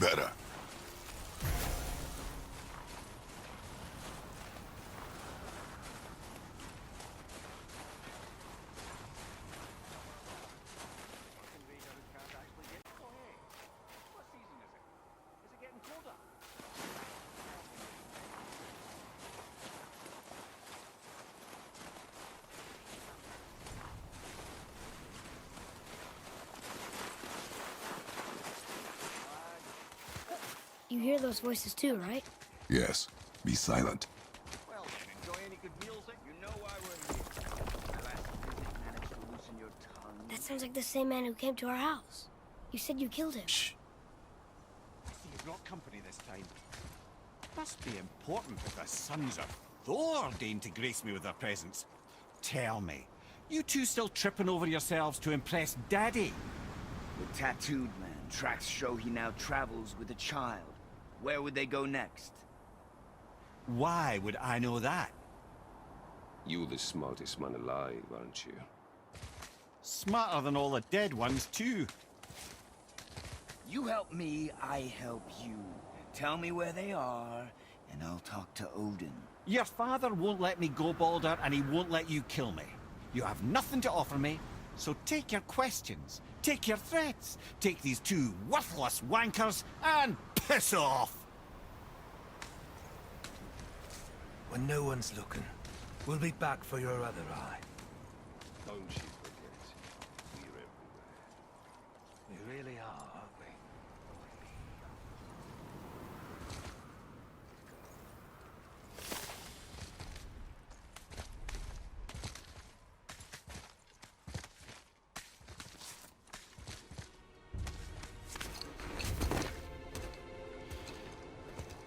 Better. You hear those voices too, right? Yes. Be silent. Well, then, enjoy any good meals that you know why we're here. My last visit managed to loosen your tongue. That sounds like the same man who came to our house. You said you killed him. Shh. See, you've brought company this time. Must be important if the sons of Thor deign to grace me with their presence. Tell me, you two still tripping over yourselves to impress Daddy? The tattooed man. Tracks show he now travels with a child. Where would they go next? Why would I know that? You the smartest man alive, aren't you? Smarter than all the dead ones, too. You help me, I help you. Tell me where they are, and I'll talk to Odin. Your father won't let me go, Balder, and he won't let you kill me. You have nothing to offer me, so take your questions, take your threats, take these two worthless wankers, and piss off! When no one's looking, we'll be back for your other eye. Don't you forget, we're everywhere. We really are, aren't we?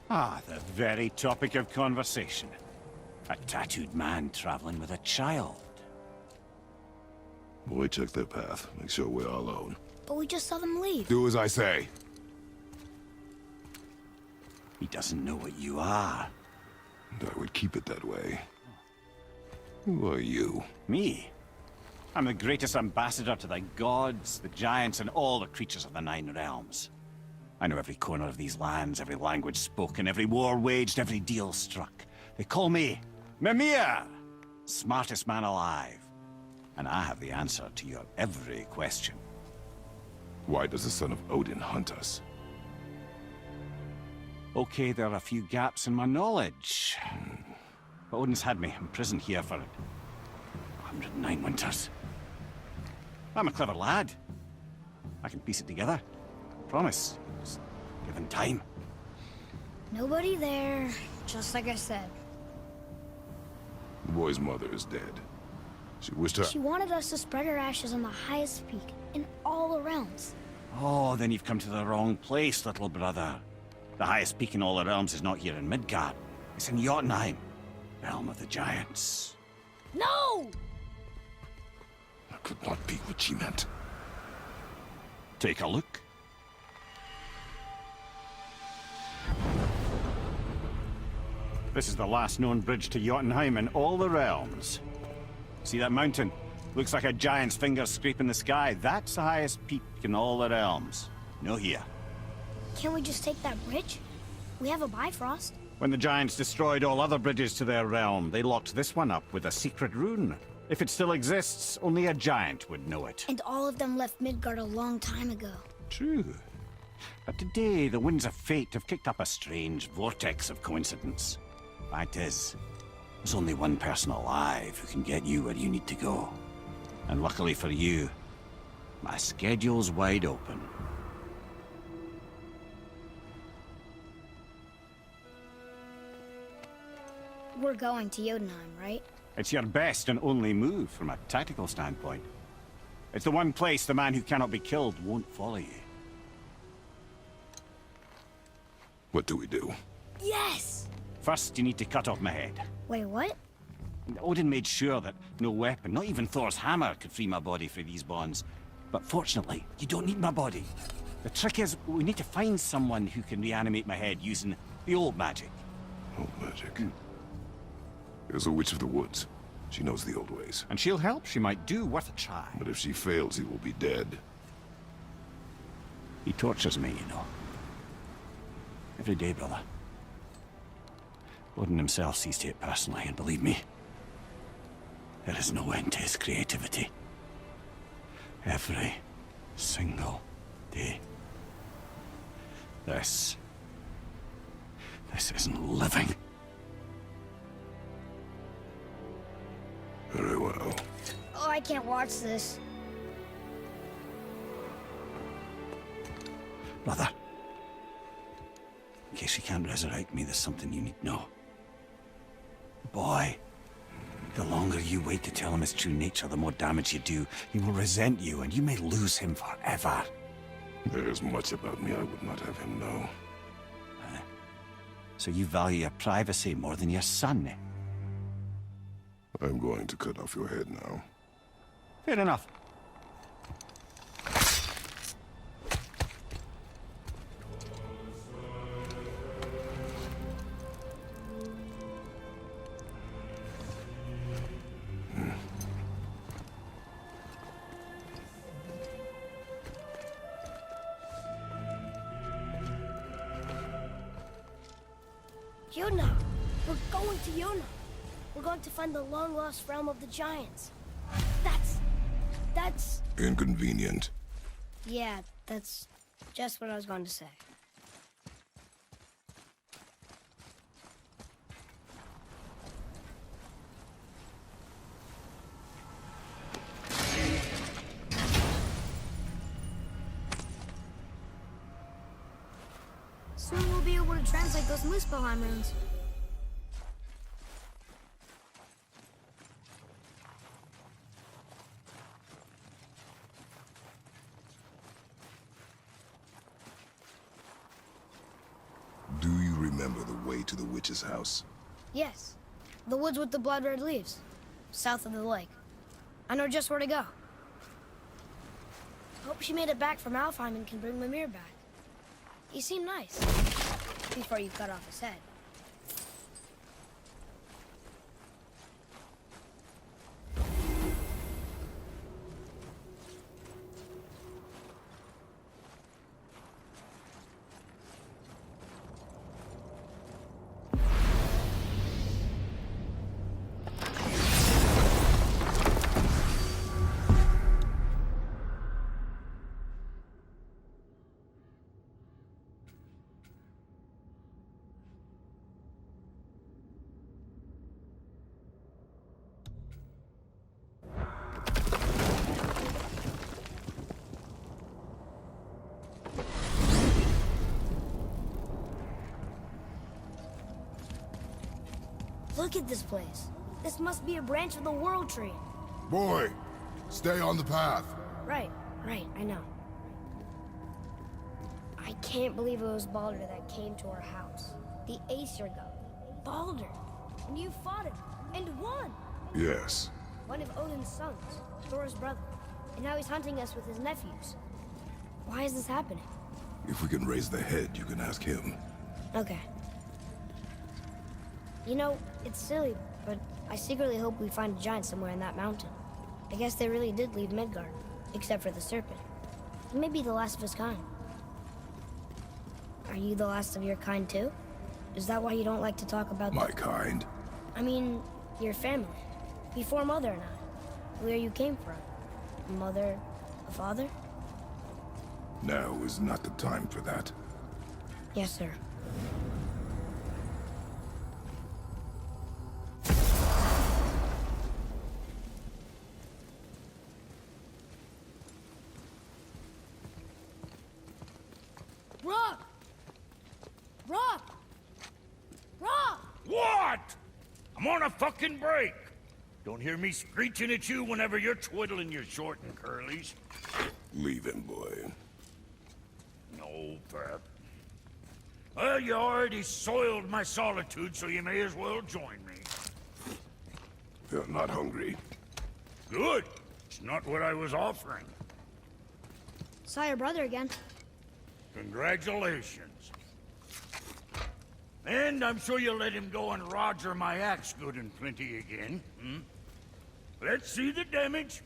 Ah, the very topic of conversation. A tattooed man traveling with a child. Boy, check their path. Make sure we're all alone. But we just saw them leave. Do as I say. He doesn't know what you are. And I would keep it that way. Who are you? Me? I'm the greatest ambassador to the gods, the giants, and all the creatures of the Nine Realms. I know every corner of these lands, every language spoken, every war waged, every deal struck. They call me Mimir, smartest man alive. And I have the answer to your every question. Why does the son of Odin hunt us? Okay, there are a few gaps in my knowledge. But Odin's had me imprisoned here for 109 winters. I'm a clever lad. I can piece it together. Promise. Just given time. Nobody there, just like I said. The boy's mother is dead. She wished her... She wanted us to spread her ashes on the highest peak in all the realms. Oh, then you've come to the wrong place, little brother. The highest peak in all the realms is not here in Midgard. It's in Jotunheim, realm of the giants. No! That could not be what she meant. Take a look. This is the last known bridge to Jotunheim in all the realms. See that mountain? Looks like a giant's finger scraping the sky. That's the highest peak in all the realms. No here. Can't we just take that bridge? We have a Bifrost. When the giants destroyed all other bridges to their realm, they locked this one up with a secret rune. If it still exists, only a giant would know it. And all of them left Midgard a long time ago. True. But today, the winds of fate have kicked up a strange vortex of coincidence. Fact is, there's only one person alive who can get you where you need to go. And luckily for you, my schedule's wide open. We're going to Jotunheim, right? It's your best and only move from a tactical standpoint. It's the one place the man who cannot be killed won't follow you. What do we do? Yes! First, you need to cut off my head. Wait, what? Odin made sure that no weapon, not even Thor's hammer, could free my body from these bonds. But fortunately, you don't need my body. The trick is, we need to find someone who can reanimate my head using the old magic. Old magic. There's a witch of the woods. She knows the old ways. And she'll help. She might do worth a try. But if she fails, he will be dead. He tortures me, you know. Every day, brother. Odin himself sees to it personally, and believe me, there is no end to his creativity. Every single day. This isn't living. Very well. Oh, I can't watch this. Brother, in case you can't resurrect me, there's something you need to know. Boy, the longer you wait to tell him his true nature, the more damage you do. He will resent you, and you may lose him forever. There's much about me I would not have him know. So you value your privacy more than your son, eh? I'm going to cut off your head now. Fair enough. Yuna! We're going to Yuna! We're going to find the long-lost realm of the giants. That's... Inconvenient. Yeah, that's just what I was going to say. Soon we'll be able to translate those Muspelheim runes. Do you remember the way to the witch's house? Yes. The woods with the blood-red leaves. South of the lake. I know just where to go. Hope she made it back from Alfheim and can bring Mimir back. He seemed nice. Before you cut off his head. Look at this place. This must be a branch of the World Tree. Boy, stay on the path. Right, I know. I can't believe it was Baldur that came to our house. The Aesir god. Baldur. And you fought him. And won. Yes. One of Odin's sons. Thor's brother. And now he's hunting us with his nephews. Why is this happening? If we can raise the head, you can ask him. Okay. You know, it's silly, but I secretly hope we find a giant somewhere in that mountain. I guess they really did leave Midgard, except for the serpent. He may be the last of his kind. Are you the last of your kind too? Is that why you don't like to talk about My kind? I mean, your family. Before Mother and I. Where you came from. A mother, a father? Now is not the time for that. Yes, sir. Rock! Rock! Rock! What? I'm on a fucking break. Don't hear me screeching at you whenever you're twiddling your short and curlies. Leave him, boy. No, Pep. Well, you already soiled my solitude, so you may as well join me. They're not hungry. Good. It's not what I was offering. Saw your brother again. Congratulations. And I'm sure you'll let him go and roger my axe good and plenty again. Hmm? Let's see the damage.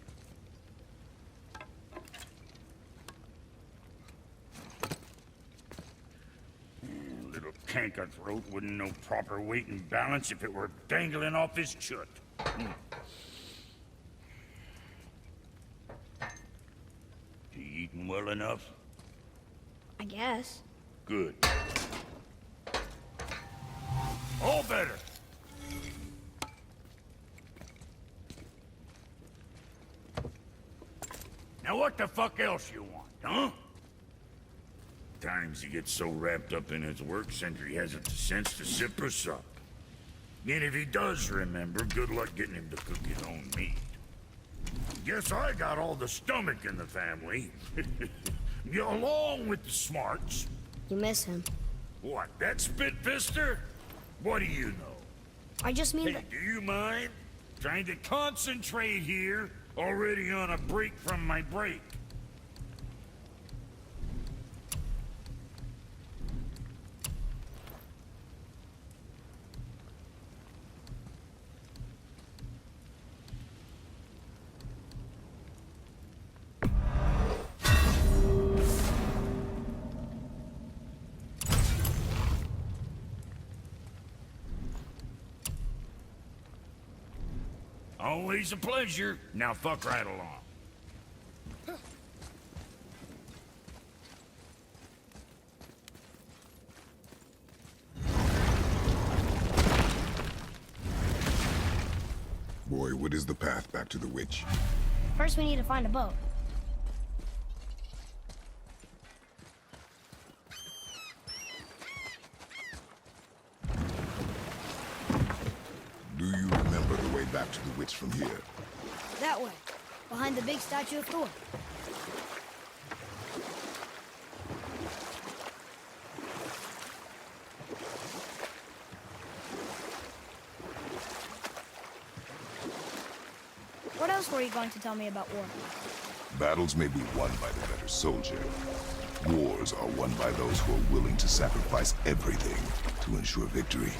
Little canker-throat wouldn't know proper weight and balance if it were dangling off his chut. You eating well enough? I guess. Good. All better. Now what the fuck else you want, huh? Times he gets so wrapped up in his work, Sentry hasn't the sense to sip or sup. And if he does remember, good luck getting him to cook his own meat. Guess I got all the stomach in the family. Along with the smarts. You miss him. What, that spit-fister? What do you know? I just mean Hey, that... do you mind? Trying to concentrate here, already on a break from my break. Always a pleasure. Now fuck right along. Boy, what is the path back to the witch? First we need to find a boat. Do you remember the way back to the witch from here? That way. Behind the big statue of Thor. What else were you going to tell me about war? Battles may be won by the better soldier. Wars are won by those who are willing to sacrifice everything to ensure victory.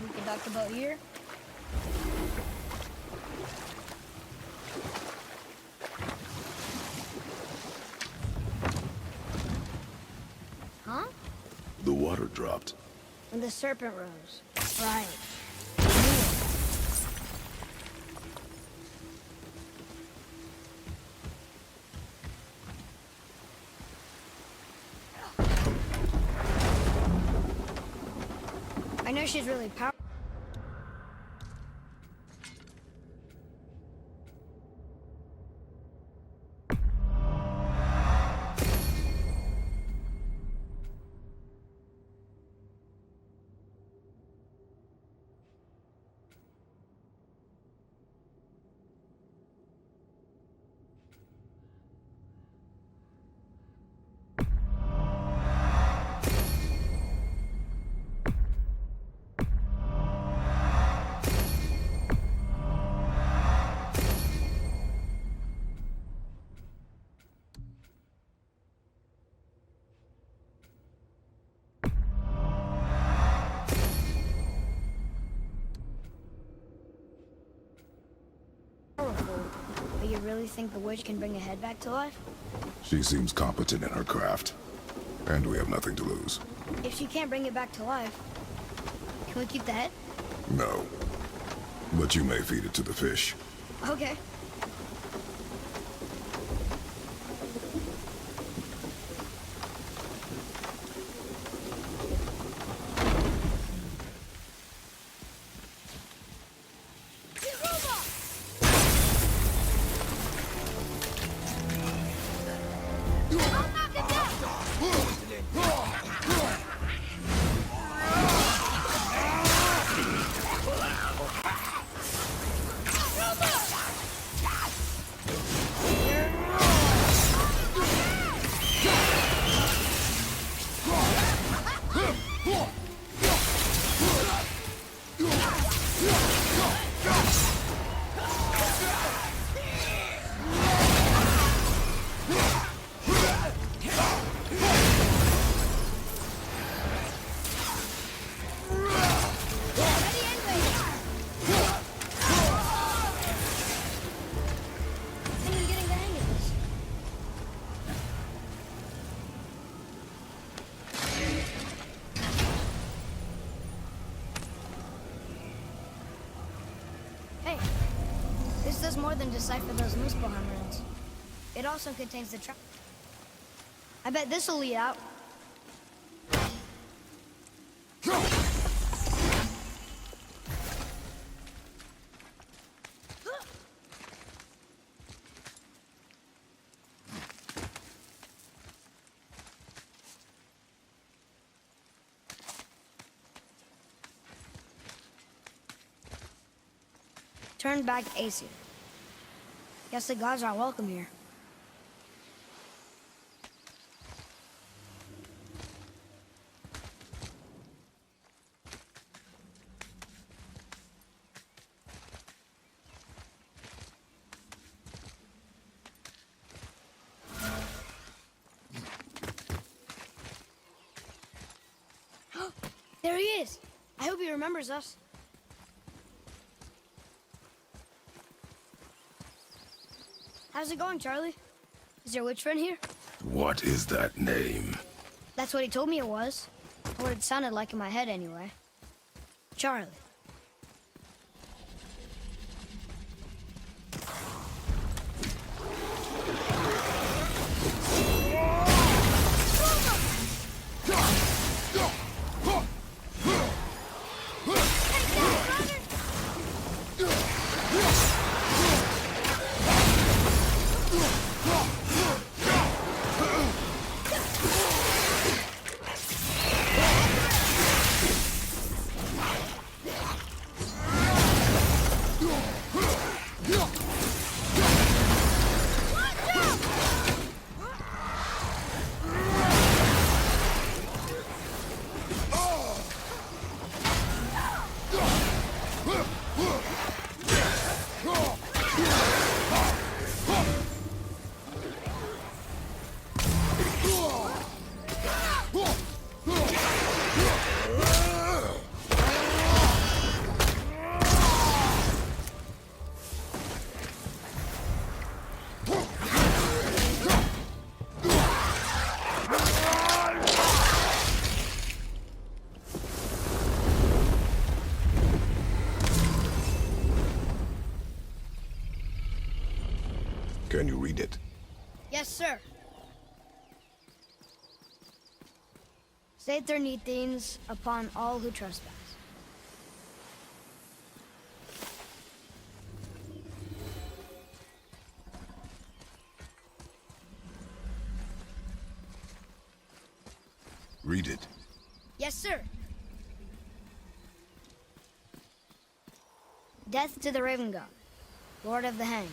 We can dock the boat here. Huh? The water dropped. And the serpent rose. Right. I know she's really powerful. But you really think the witch can bring a head back to life? She seems competent in her craft. And we have nothing to lose. If she can't bring it back to life, can we keep the head? No. But you may feed it to the fish. Okay. more than decipher those Muspelheim runes. It also contains the trap. I bet this'll lead out. Turn back Aesir. Guess the gods are welcome here. There he is! I hope he remembers us. How's it going, Charlie? Is your witch friend here? What is that name? That's what he told me it was. Or it sounded like in my head anyway. Charlie. Can you read it? Yes, sir. Save their things upon all who trespass. Read it. Yes, sir. Death to the Raven God, Lord of the Hang.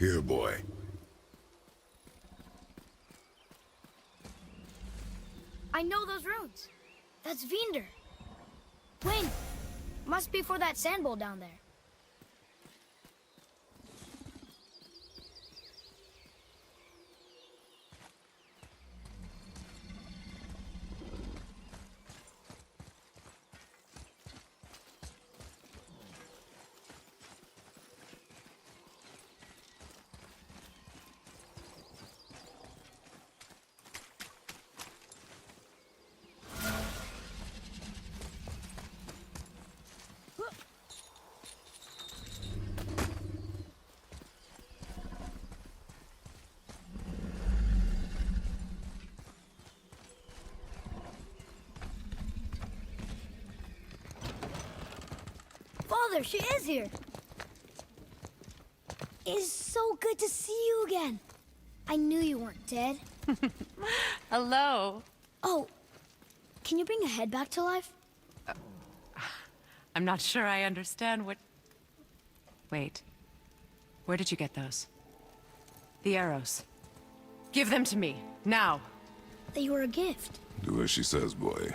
Here, boy. I know those runes. That's Vinder. Wind. Must be for that sand bowl down there. Mother, she is here. It's so good to see you again. I knew you weren't dead. Hello. Oh, can you bring a head back to life? I'm not sure I understand what... Wait. Where did you get those? The arrows. Give them to me, now. They were a gift. Do as she says, boy.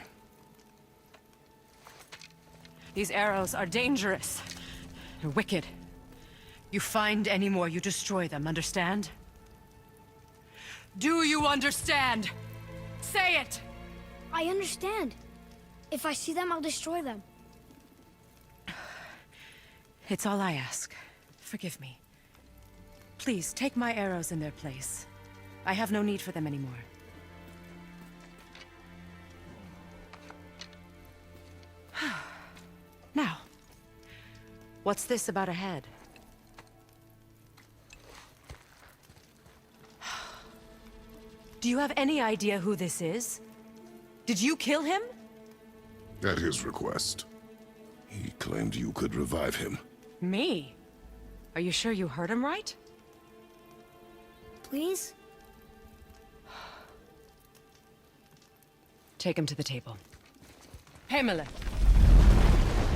These arrows are dangerous. They're wicked. You find any more, you destroy them, understand? Do you understand? Say it! I understand. If I see them, I'll destroy them. It's all I ask. Forgive me. Please, take my arrows in their place. I have no need for them anymore. Now, what's this about a head? Do you have any idea who this is? Did you kill him? At his request. He claimed you could revive him. Me? Are you sure you heard him right? Please? Take him to the table. Pamela.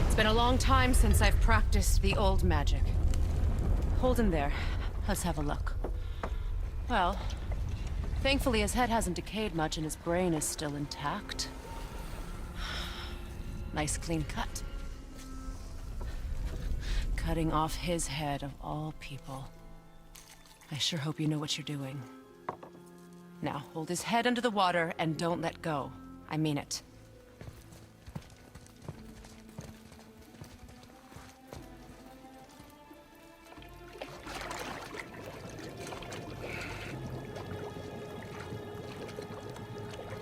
It's been a long time since I've practiced the old magic. Hold him there. Let's have a look. Well, thankfully his head hasn't decayed much and his brain is still intact. Nice clean cut. Cutting off his head of all people. I sure hope you know what you're doing. Now, hold his head under the water and don't let go. I mean it.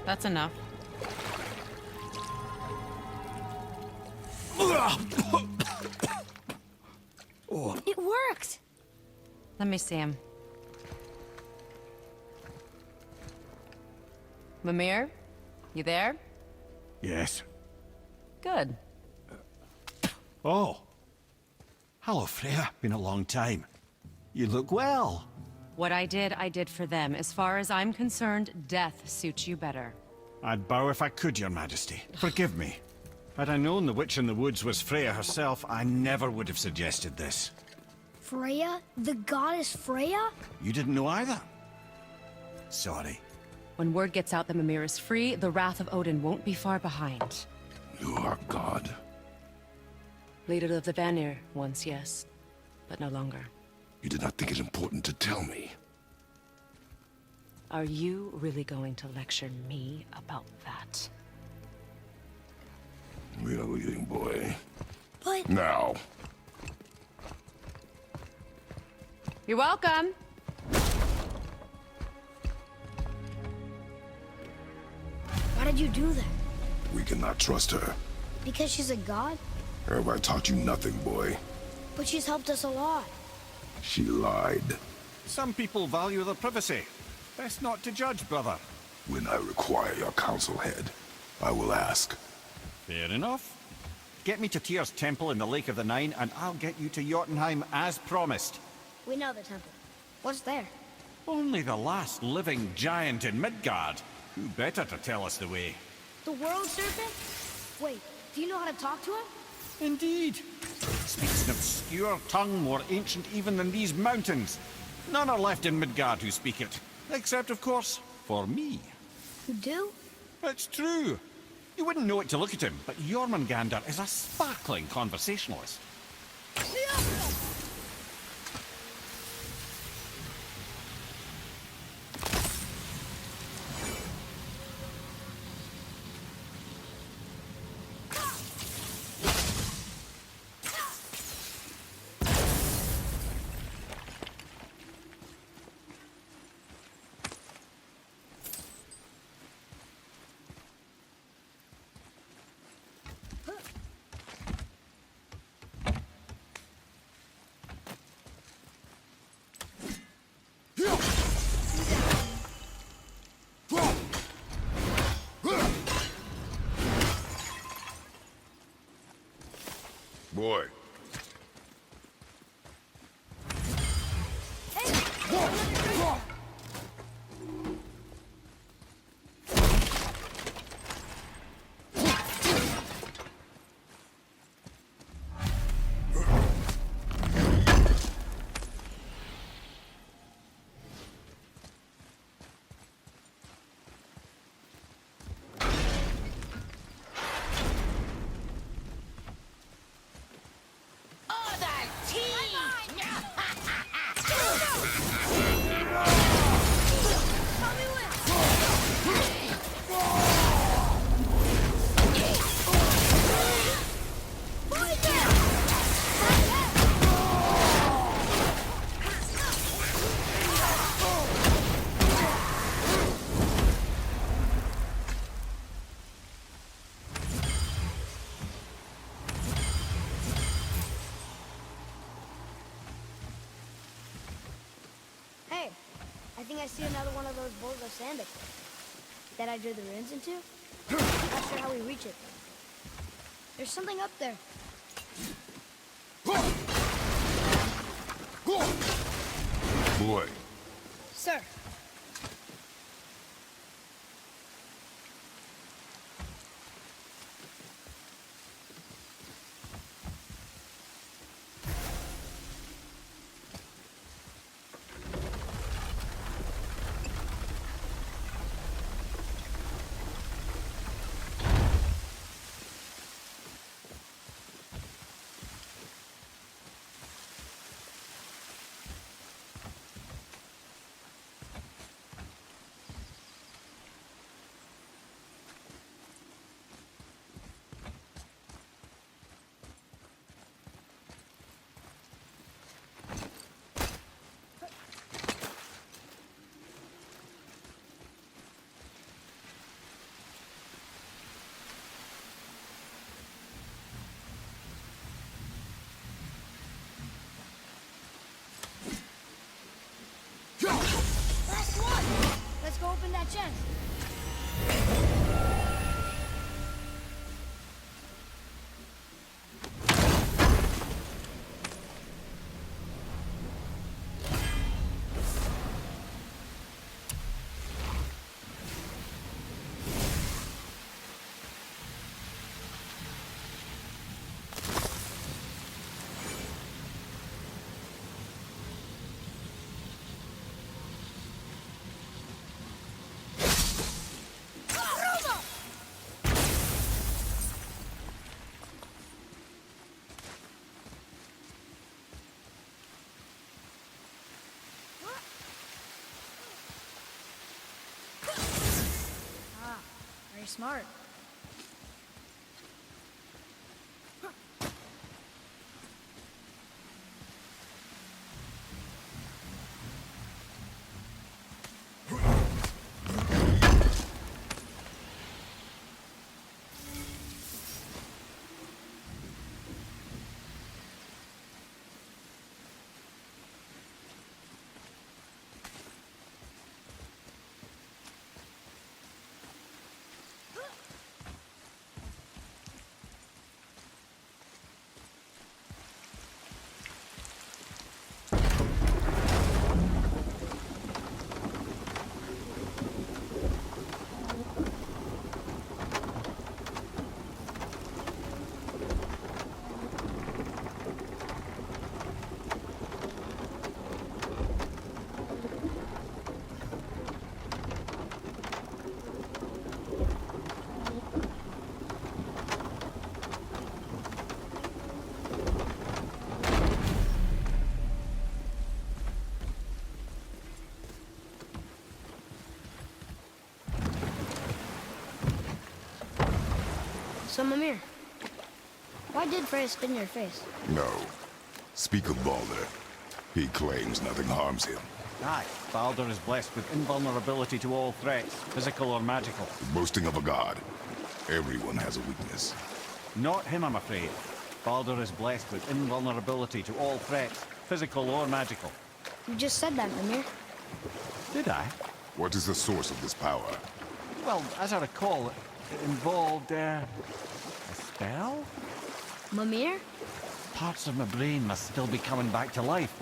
That's enough. It worked! Let me see him. Mimir? You there? Yes. Good. Oh. Hello, Freya. Been a long time. You look well. What I did for them. As far as I'm concerned, death suits you better. I'd bow if I could, Your Majesty. Forgive me. Had I known the witch in the woods was Freya herself, I never would have suggested this. Freya? The goddess Freya? You didn't know either? Sorry. When word gets out that Mimir is free, the wrath of Odin won't be far behind. You are God. Leader of the Vanir, once, yes. But no longer. You did not think it important to tell me. Are you really going to lecture me about that? We are leaving, boy. But... Now. You're welcome! Why did you do that? We cannot trust her. Because she's a god? Have I taught you nothing, boy? But she's helped us a lot. She lied. Some people value their privacy. Best not to judge, brother. When I require your council head, I will ask. Fair enough. Get me to Tyr's temple in the Lake of the Nine, and I'll get you to Jotunheim as promised. We know the temple. What's there? Only the last living giant in Midgard. Who better to tell us the way? The world serpent? Wait, do you know how to talk to him? Indeed. Speaks an obscure tongue more ancient even than these mountains. None are left in Midgard who speak it. Except, of course, for me. You do? It's true. You wouldn't know it to look at him, but Jormungandr is a sparkling conversationalist. Boy, think I see another one of those bowls of sand up there. That I drew the ruins into? Not sure how we reach it. There's something up there. Boy, Sir. Last one! Let's go open that chest. Very smart. So, Mimir, why did Freya spit in your face? no. Speak of Balder. He claims nothing harms him. Aye, Baldur is blessed with invulnerability to all threats, physical or magical. Boasting of a god. Everyone has a weakness. Not him, I'm afraid. Baldur is blessed with invulnerability to all threats, physical or magical. You just said that, Mimir. Did I? What is the source of this power? Well, as I recall, it involved, a spell? Mimir? Parts of my brain must still be coming back to life.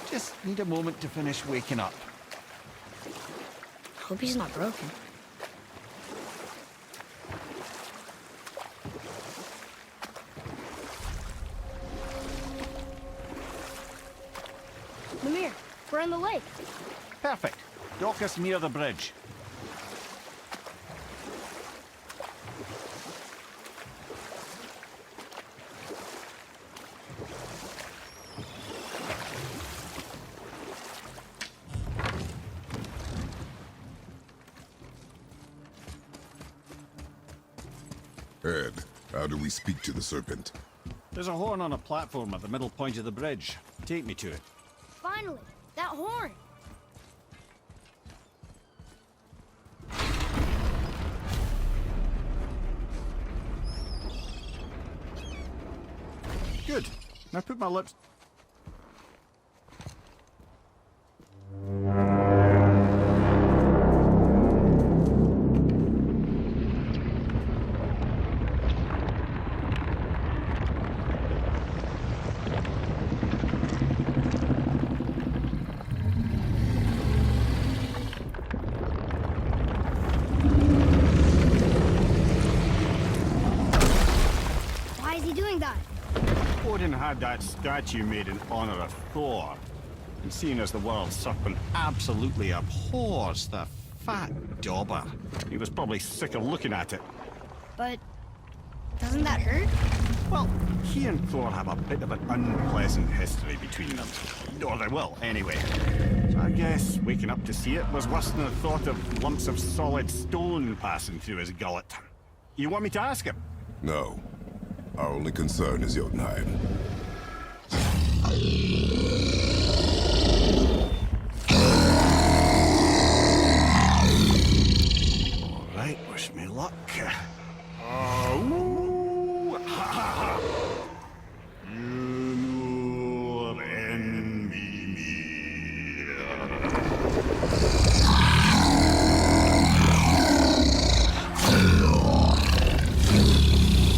Just need a moment to finish waking up. Hope he's not broken. Mimir, we're on the lake. Perfect. Dock us near the bridge. Ed, how do we speak to the serpent? There's a horn on a platform at the middle point of the bridge. Take me to it. Finally, that horn. Good. Now put my lips... he doing that? Odin had that statue made in honor of Thor. And seeing as the world's serpent absolutely abhors the fat dauber, he was probably sick of looking at it. But doesn't that hurt? Well, he and Thor have a bit of an unpleasant history between them. Or they will, anyway. So I guess waking up to see it was worse than the thought of lumps of solid stone passing through his gullet. You want me to ask him? No. Our only concern is Jotunheim. All right, wish me luck. Ooh, ha, ha, ha. Nur enemy mir.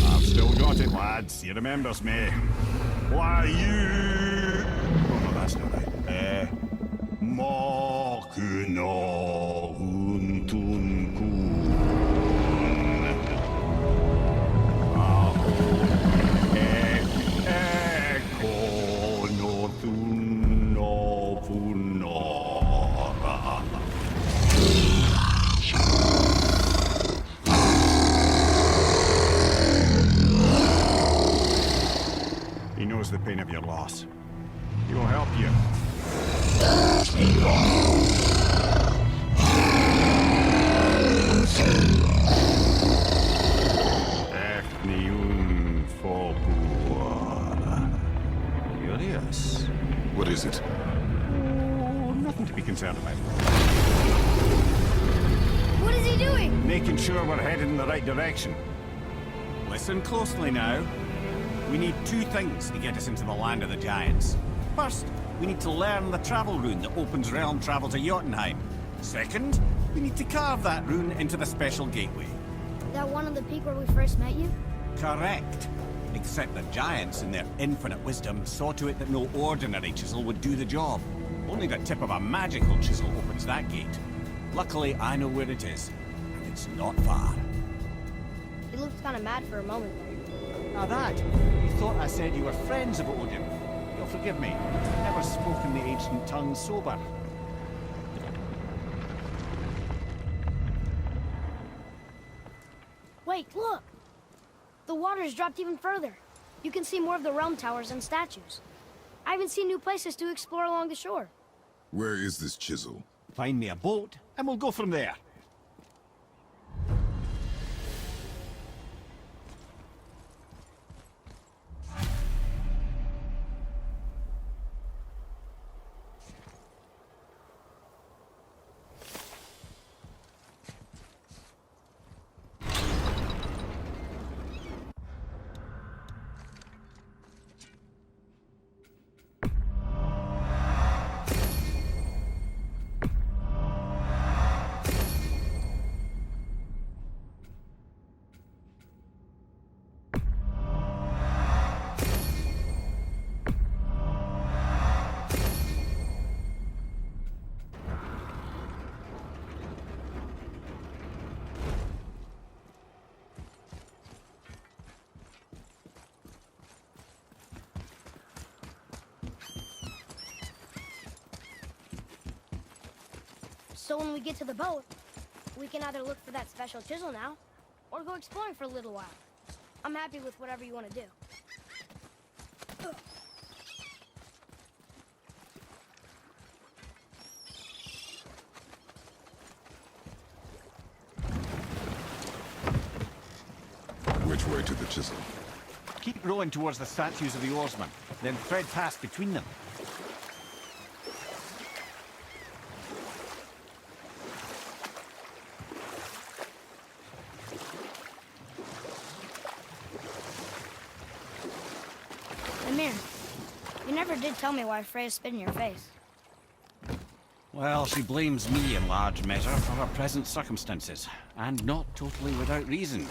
I've still got it, lads. He remembers me. Why you? Oh no, that's not right. Makuna untun kun. Eko no tun no punora. He knows the pain of your loss. He will help you. Curious. What is it? Oh, nothing to be concerned about. What is he doing? Making sure we're headed in the right direction. Listen closely now. We need two things to get us into the land of the giants. First, we need to learn the travel rune that opens realm travel to Jotunheim. Second, we need to carve that rune into the special gateway. That one on the peak where we first met you? Correct. Except the giants, in their infinite wisdom, saw to it that no ordinary chisel would do the job. Only the tip of a magical chisel opens that gate. Luckily, I know where it is, and it's not far. He looked kind of mad for a moment there. Now that, you thought I said you were friends of Odin. You'll forgive me. I've never spoken the ancient tongue sober. Wait, look! The water's dropped even further. You can see more of the realm towers and statues. I even see new places to explore along the shore. Where is this chisel? Find me a boat, and we'll go from there. So when we get to the boat, we can either look for that special chisel now, or go exploring for a little while. I'm happy with whatever you want to do. Which way to the chisel? Keep rowing towards the statues of the oarsmen, then thread past between them. You never did tell me why Freya spit in your face. Well, she blames me in large measure for her present circumstances, and not totally without reason.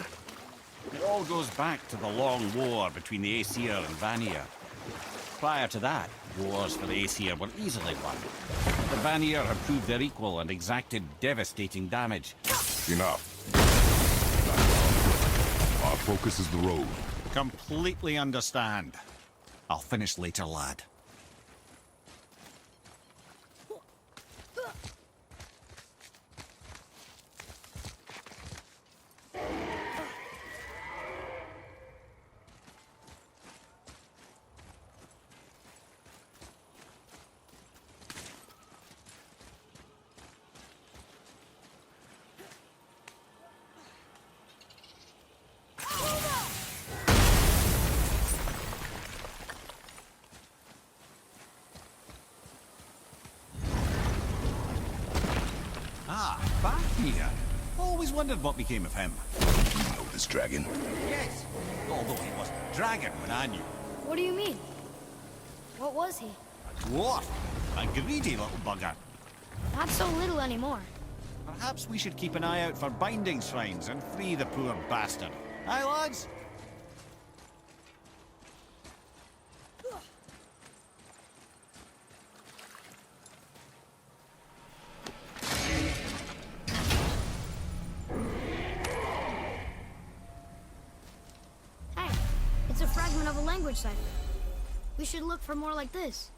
It all goes back to the long war between the Aesir and Vanir. Prior to that, wars for the Aesir were easily won. But the Vanir had proved their equal and exacted devastating damage. Enough. Our focus is the road. Completely understand. I'll finish later, lad. Back here. Always wondered what became of him. You know this dragon? Yes, although he wasn't a dragon when I knew. What do you mean? What was he? A dwarf. A greedy little bugger. Not so little anymore. Perhaps we should keep an eye out for binding shrines and free the poor bastard. Aye, lads? Hey, it's a fragment of a language cipher. We should look for more like this.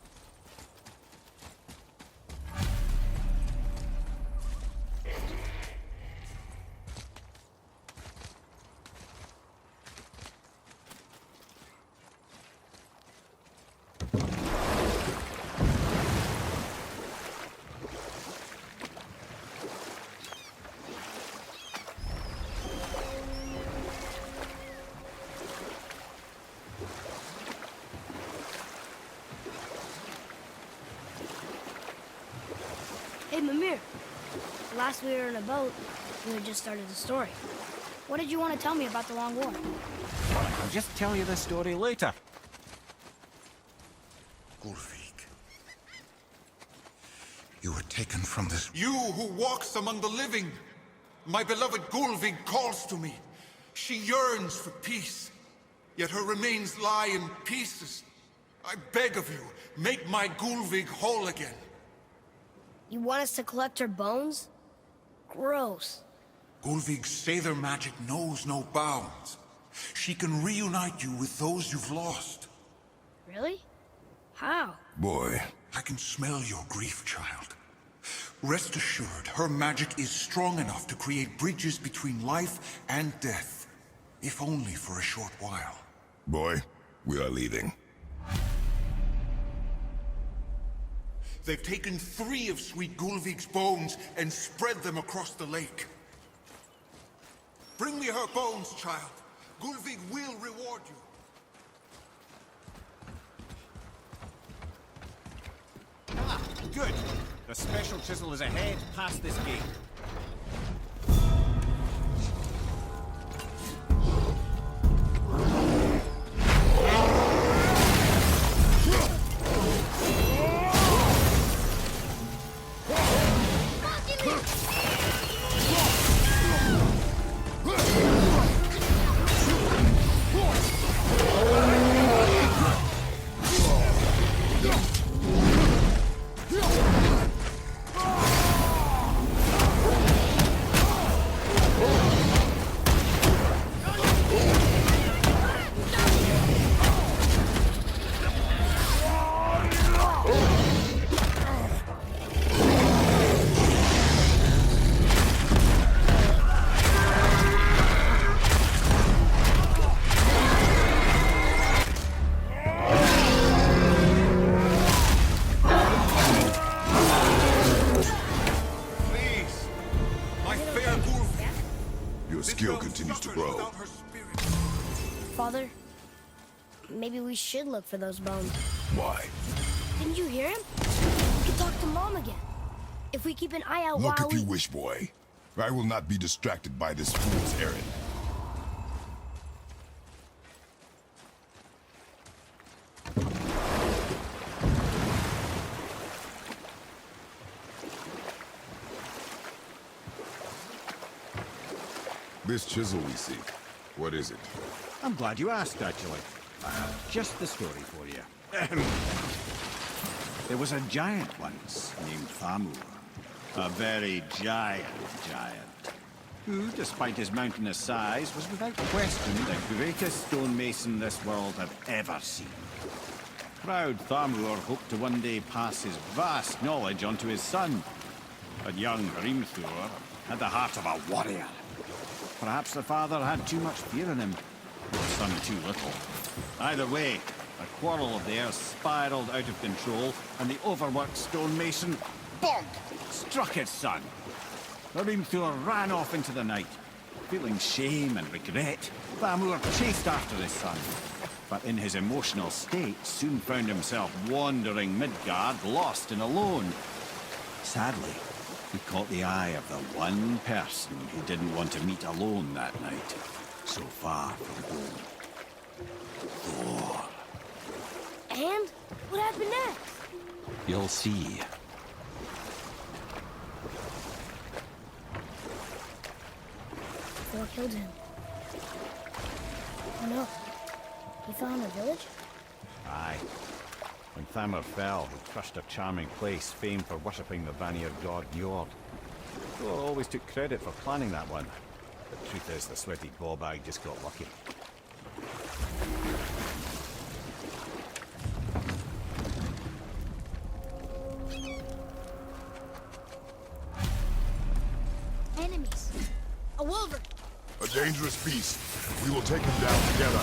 Hey, Mimir. Last we were in a boat, we had just started the story. What did you want to tell me about the Long War? I'll just tell you the story later. Gulvig, you were taken from this... You who walks among the living! My beloved Gulvig calls to me. She yearns for peace, yet her remains lie in pieces. I beg of you, make my Gulvig whole again. You want us to collect her bones? Gross. Gulvig's Sather magic knows no bounds. She can reunite you with those you've lost. Really? How? Boy. I can smell your grief, child. Rest assured, her magic is strong enough to create bridges between life and death. If only for a short while. Boy, we are leaving. They've taken 3 of sweet Gulvig's bones and spread them across the lake. Bring me her bones, child. Gulvig will reward you. Ah, good. The special chisel is ahead past this gate. Father, maybe we should look for those bones. Why? Didn't you hear him? We could talk to Mom again. If we keep an eye out Look while if we... you wish, boy. I will not be distracted by this fool's errand. This chisel we seek, what is it? I'm glad you asked, actually. I have just the story for you. There was a giant once named Thamur. A very giant. who, despite his mountainous size, was without question the greatest stonemason this world had ever seen. Proud Thamur hoped to one day pass his vast knowledge on to his son. But young Hrimthur had the heart of a warrior. Perhaps the father had too much fear in him, or the son too little. Either way, a quarrel of theirs spiraled out of control, and the overworked stonemason, bonk, struck his son. Hrimthur ran off into the night. Feeling shame and regret, Thamur chased after his son. But in his emotional state, soon found himself wandering Midgard, lost and alone. Sadly, he caught the eye of the one person he didn't want to meet alone that night, so far from home. Thor. And? What happened next? You'll see. Thor killed him. Oh no. He fell in the village? Aye. When Thamur fell, he crushed a charming place famed for worshipping the Vanir god Njord. Thor always took credit for planning that one. The truth is, the sweaty ballbag just got lucky. Enemies. A wolverine. A dangerous beast. We will take him down together.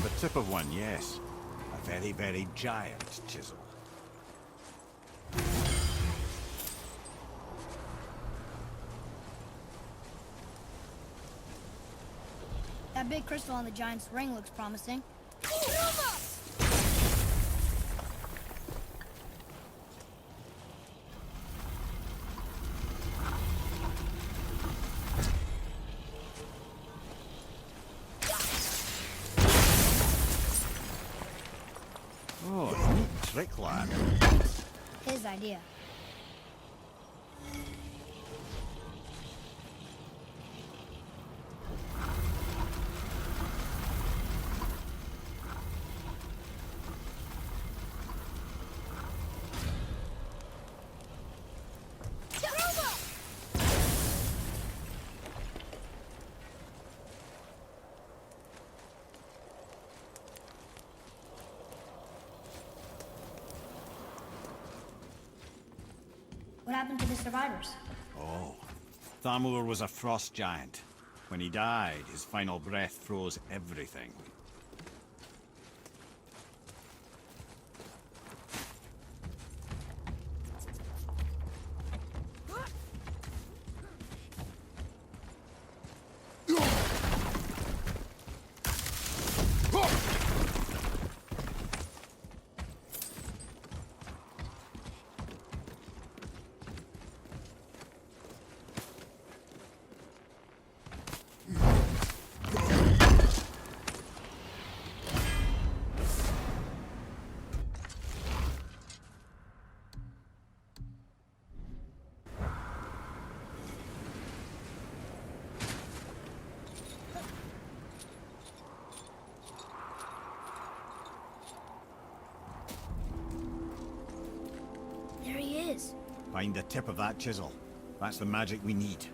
The tip of one, yes. A very, very giant chisel. That big crystal on the giant's ring looks promising. Oh, neat trick, lad. His idea. What happened to the survivors? Oh, Thamur was a frost giant. When he died, his final breath froze everything. There he is. Find the tip of that chisel. That's the magic we need.